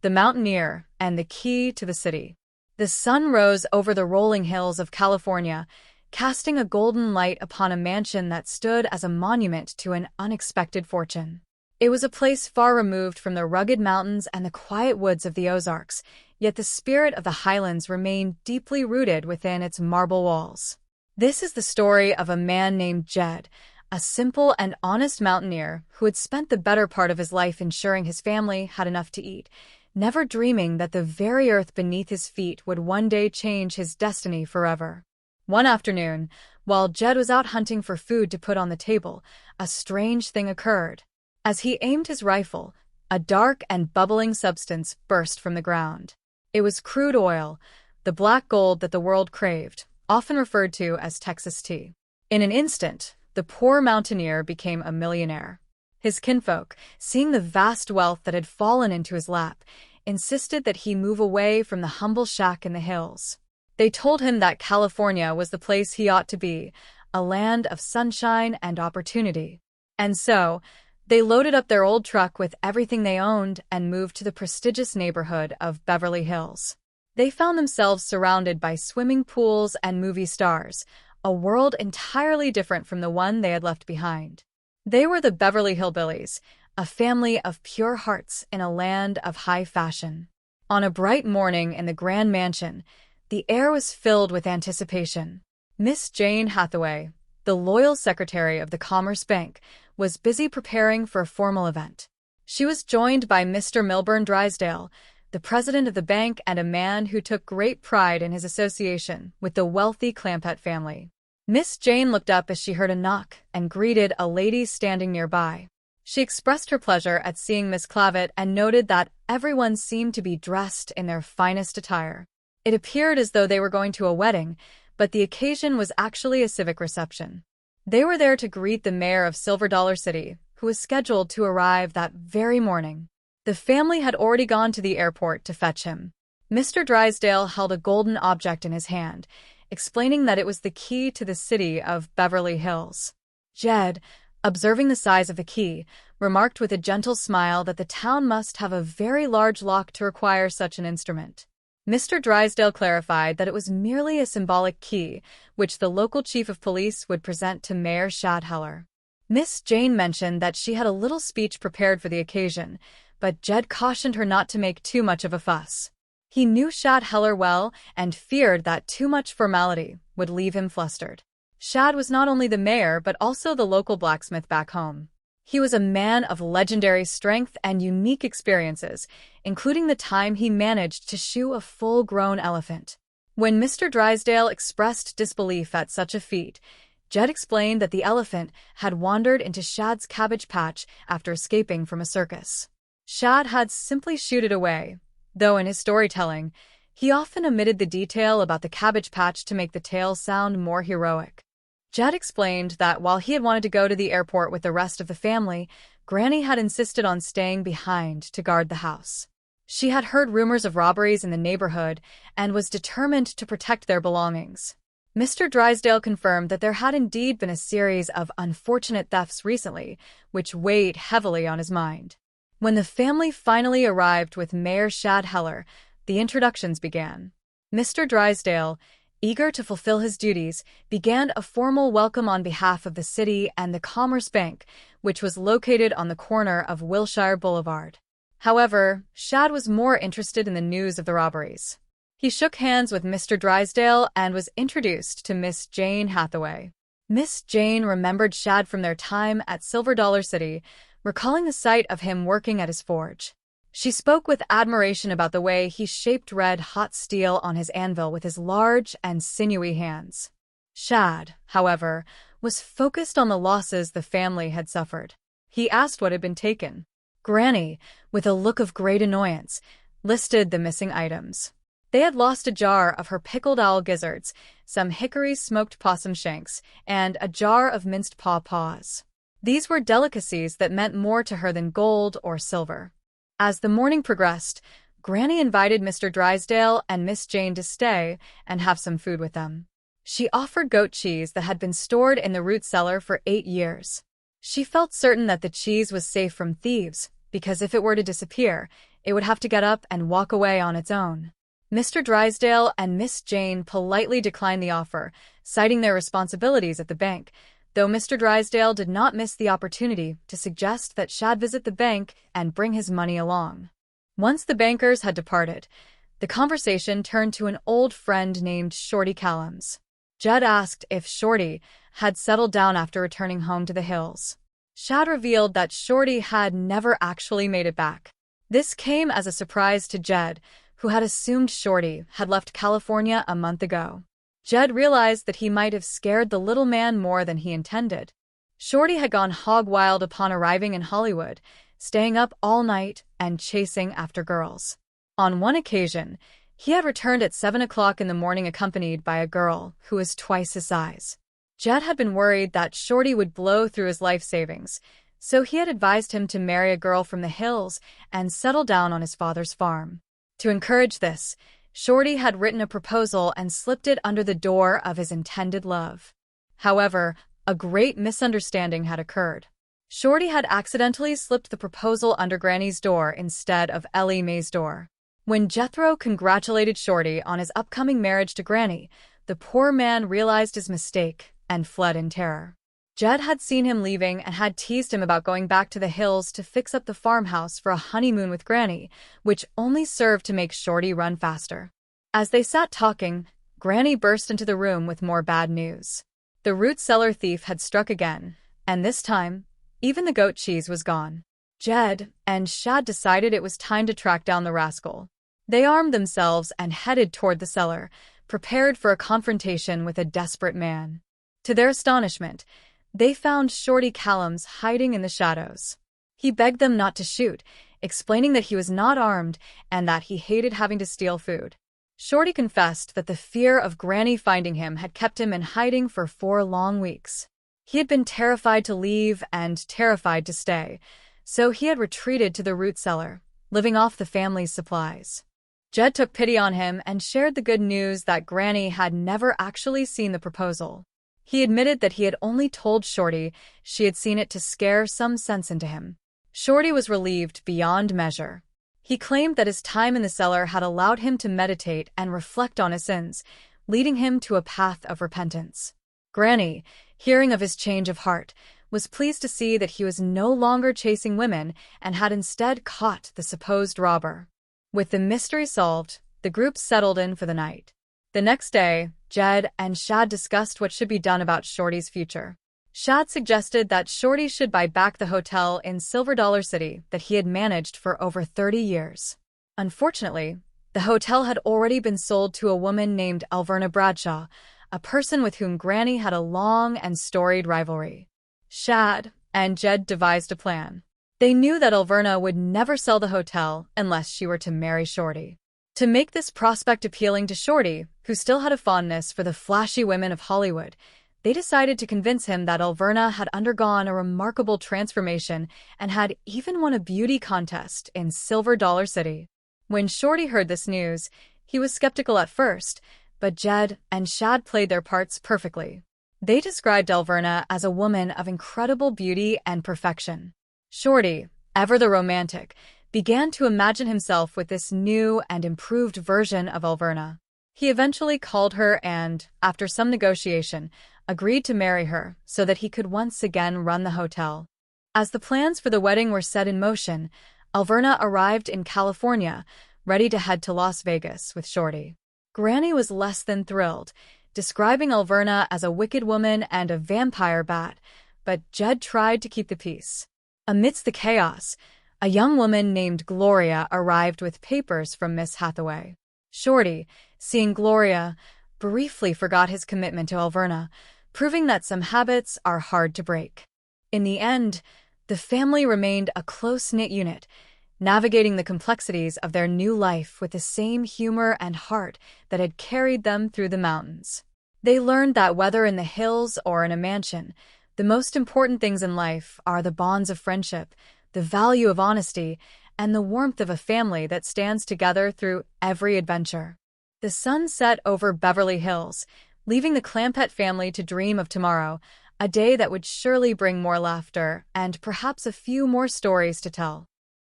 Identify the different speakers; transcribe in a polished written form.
Speaker 1: the Mountaineer, and the Key to the City. The sun rose over the rolling hills of California, casting a golden light upon a mansion that stood as a monument to an unexpected fortune. It was a place far removed from the rugged mountains and the quiet woods of the Ozarks, yet the spirit of the Highlands remained deeply rooted within its marble walls. This is the story of a man named Jed, a simple and honest mountaineer who had spent the better part of his life ensuring his family had enough to eat, never dreaming that the very earth beneath his feet would one day change his destiny forever. One afternoon, while Jed was out hunting for food to put on the table, a strange thing occurred. As he aimed his rifle, a dark and bubbling substance burst from the ground. It was crude oil, the black gold that the world craved, often referred to as Texas tea. In an instant, the poor mountaineer became a millionaire. His kinfolk, seeing the vast wealth that had fallen into his lap, insisted that he move away from the humble shack in the hills. They told him that California was the place he ought to be, a land of sunshine and opportunity. And so, they loaded up their old truck with everything they owned and moved to the prestigious neighborhood of Beverly Hills. They found themselves surrounded by swimming pools and movie stars, a world entirely different from the one they had left behind. They were the Beverly Hillbillies, a family of pure hearts in a land of high fashion. On a bright morning in the grand mansion, the air was filled with anticipation. Miss Jane Hathaway, the loyal secretary of the Commerce Bank, was busy preparing for a formal event. She was joined by Mr. Milburn Drysdale, the president of the bank and a man who took great pride in his association with the wealthy Clampett family. Miss Jane looked up as she heard a knock and greeted a lady standing nearby. She expressed her pleasure at seeing Miss Clampett and noted that everyone seemed to be dressed in their finest attire. It appeared as though they were going to a wedding, but the occasion was actually a civic reception. They were there to greet the mayor of Silver Dollar City, who was scheduled to arrive that very morning. The family had already gone to the airport to fetch him. Mr. Drysdale held a golden object in his hand, explaining that it was the key to the city of Beverly Hills. Jed, observing the size of the key, remarked with a gentle smile that the town must have a very large lock to require such an instrument. Mr. Drysdale clarified that it was merely a symbolic key, which the local chief of police would present to Mayor Shadheller. Miss Jane mentioned that she had a little speech prepared for the occasion, but Jed cautioned her not to make too much of a fuss. He knew Shadheller well and feared that too much formality would leave him flustered. Shad was not only the mayor but also the local blacksmith back home. He was a man of legendary strength and unique experiences, including the time he managed to shoe a full-grown elephant. When Mr. Drysdale expressed disbelief at such a feat, Jed explained that the elephant had wandered into Shad's cabbage patch after escaping from a circus. Shad had simply shooed it away, though in his storytelling, he often omitted the detail about the cabbage patch to make the tale sound more heroic. Jed explained that while he had wanted to go to the airport with the rest of the family, Granny had insisted on staying behind to guard the house. She had heard rumors of robberies in the neighborhood and was determined to protect their belongings. Mr. Drysdale confirmed that there had indeed been a series of unfortunate thefts recently, which weighed heavily on his mind. When the family finally arrived with Mayor Shadheller, the introductions began. Mr. Drysdale, eager to fulfill his duties, began a formal welcome on behalf of the city and the Commerce Bank, which was located on the corner of Wilshire Boulevard. However, Shad was more interested in the news of the robberies. He shook hands with Mr. Drysdale and was introduced to Miss Jane Hathaway. Miss Jane remembered Shad from their time at Silver Dollar City, recalling the sight of him working at his forge. She spoke with admiration about the way he shaped red-hot steel on his anvil with his large and sinewy hands. Shad, however, was focused on the losses the family had suffered. He asked what had been taken. Granny, with a look of great annoyance, listed the missing items. They had lost a jar of her pickled owl gizzards, some hickory-smoked possum shanks, and a jar of minced paws. These were delicacies that meant more to her than gold or silver. As the morning progressed, Granny invited Mr. Drysdale and Miss Jane to stay and have some food with them. She offered goat cheese that had been stored in the root cellar for 8 years. She felt certain that the cheese was safe from thieves, because if it were to disappear, it would have to get up and walk away on its own. Mr. Drysdale and Miss Jane politely declined the offer, citing their responsibilities at the bank, though Mr. Drysdale did not miss the opportunity to suggest that Shad visit the bank and bring his money along. Once the bankers had departed, the conversation turned to an old friend named Shorty Kellems. Jed asked if Shorty had settled down after returning home to the hills. Shad revealed that Shorty had never actually made it back. This came as a surprise to Jed, who had assumed Shorty had left California a month ago. Jed realized that he might have scared the little man more than he intended. Shorty had gone hog wild upon arriving in Hollywood, staying up all night and chasing after girls. On one occasion, he had returned at 7 o'clock in the morning accompanied by a girl who was twice his size. Jed had been worried that Shorty would blow through his life savings, so he had advised him to marry a girl from the hills and settle down on his father's farm. To encourage this, Shorty had written a proposal and slipped it under the door of his intended love. However, a great misunderstanding had occurred. Shorty had accidentally slipped the proposal under Granny's door instead of Ellie Mae's door. When Jethro congratulated Shorty on his upcoming marriage to Granny, the poor man realized his mistake and fled in terror. Jed had seen him leaving and had teased him about going back to the hills to fix up the farmhouse for a honeymoon with Granny, which only served to make Shorty run faster. As they sat talking, Granny burst into the room with more bad news. The root cellar thief had struck again, and this time, even the goat cheese was gone. Jed and Shad decided it was time to track down the rascal. They armed themselves and headed toward the cellar, prepared for a confrontation with a desperate man. To their astonishment, they found Shorty Kellems hiding in the shadows. He begged them not to shoot, explaining that he was not armed and that he hated having to steal food. Shorty confessed that the fear of Granny finding him had kept him in hiding for 4 long weeks. He had been terrified to leave and terrified to stay, so he had retreated to the root cellar, living off the family's supplies. Jed took pity on him and shared the good news that Granny had never actually seen the proposal. He admitted that he had only told Shorty she had seen it to scare some sense into him. Shorty was relieved beyond measure. He claimed that his time in the cellar had allowed him to meditate and reflect on his sins, leading him to a path of repentance. Granny, hearing of his change of heart, was pleased to see that he was no longer chasing women and had instead caught the supposed robber. With the mystery solved, the group settled in for the night. The next day, Jed and Shad discussed what should be done about Shorty's future. Shad suggested that Shorty should buy back the hotel in Silver Dollar City that he had managed for over 30 years. Unfortunately, the hotel had already been sold to a woman named Alverna Bradshaw, a person with whom Granny had a long and storied rivalry. Shad and Jed devised a plan. They knew that Alverna would never sell the hotel unless she were to marry Shorty. To make this prospect appealing to Shorty, who still had a fondness for the flashy women of Hollywood, they decided to convince him that Alverna had undergone a remarkable transformation and had even won a beauty contest in Silver Dollar City. When Shorty heard this news, he was skeptical at first, but Jed and Shad played their parts perfectly. They described Alverna as a woman of incredible beauty and perfection. Shorty, ever the romantic, began to imagine himself with this new and improved version of Alverna. He eventually called her and, after some negotiation, agreed to marry her so that he could once again run the hotel. As the plans for the wedding were set in motion, Alverna arrived in California, ready to head to Las Vegas with Shorty. Granny was less than thrilled, describing Alverna as a wicked woman and a vampire bat, but Jed tried to keep the peace. Amidst the chaos, a young woman named Gloria arrived with papers from Miss Hathaway. Shorty, seeing Gloria, briefly forgot his commitment to Alverna, proving that some habits are hard to break. In the end, the family remained a close-knit unit, navigating the complexities of their new life with the same humor and heart that had carried them through the mountains. They learned that whether in the hills or in a mansion, the most important things in life are the bonds of friendship, the value of honesty, and the warmth of a family that stands together through every adventure. The sun set over Beverly Hills, leaving the Clampett family to dream of tomorrow, a day that would surely bring more laughter and perhaps a few more stories to tell.